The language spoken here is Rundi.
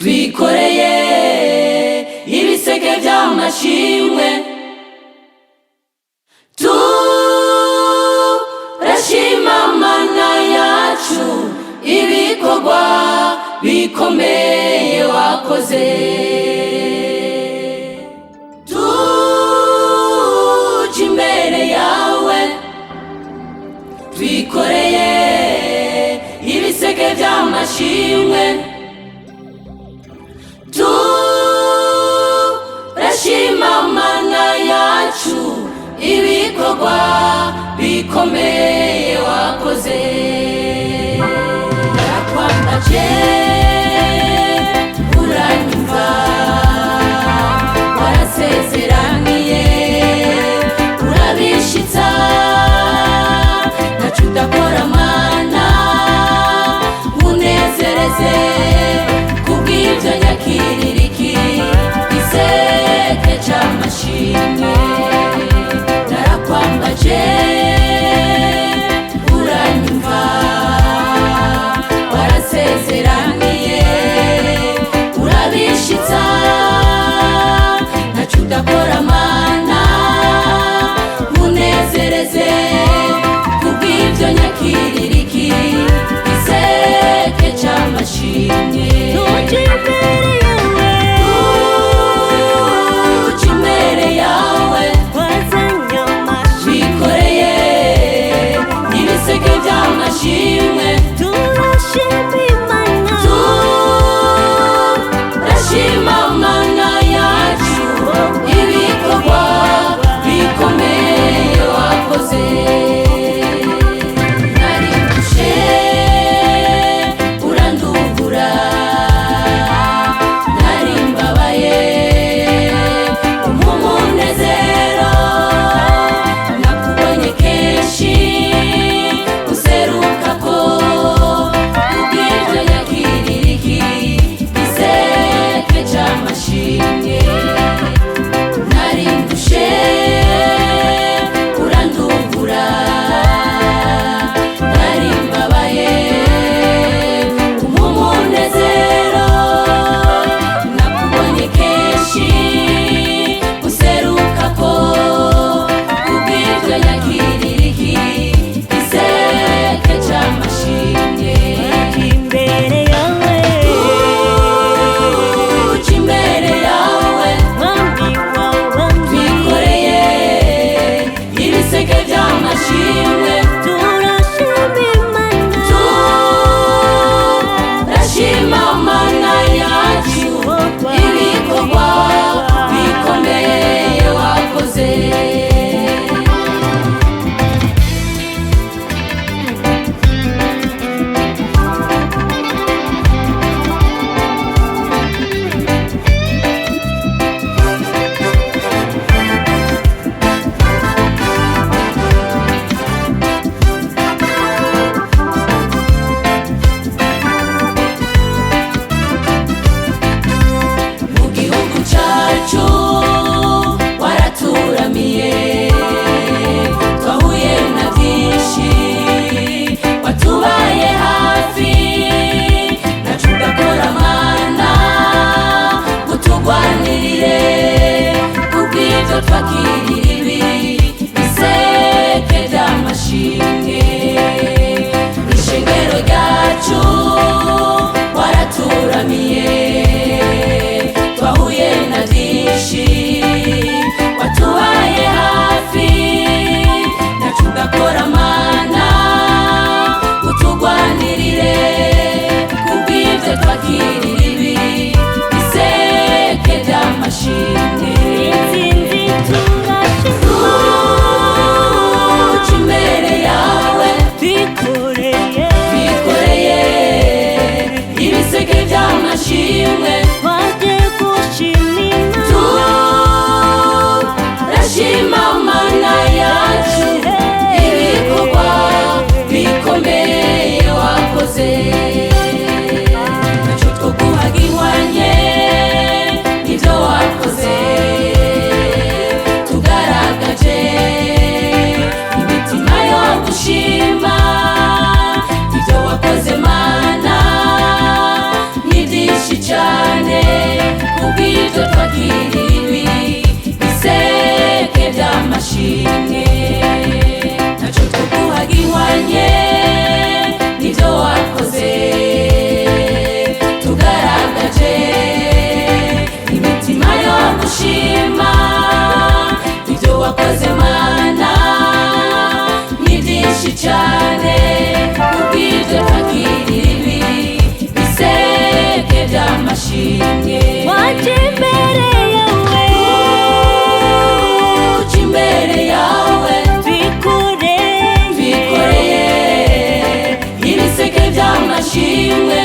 twikoreye ibiseke vy'amashimwe turashima Mana yacu ibikorwa bikomeye wakoze tuje imbere yawe twikoreye ibiseke vy'amashimwe turashima Mana yacu ibikorwa bikomeye wakoze narakwambaje uranyumva warasezeraniye urabishitsa ntaco udakora Mana unezereze kubw'ivyo nyakirira iki giseke c'amashimwe narakwambaje uranyumva warasezeraniye urabishitsa ntaco udakora Mana unezereze kubw'ivyo nyakirira iki giseke c'amashimwe tuje imbere yawe twikoreye ibiseke vy'amashimwe turashima Mana yacu ibikorwa bikomeye wakoze narindushe urandugura narimbabaye umunezero nakubonye kenshi useruka ko twakira ibi biseke vy'amashimwe ntaco twoguha gihwanye n'ivyo wakoze tugaragaje imitima yo gushima ivyo wakoze Mana ni vyinshi cane kubw'ivyo twakira ibi biseke vy'amashimwe waje imbere yawe twikoreye ibiseke vy'amashimwe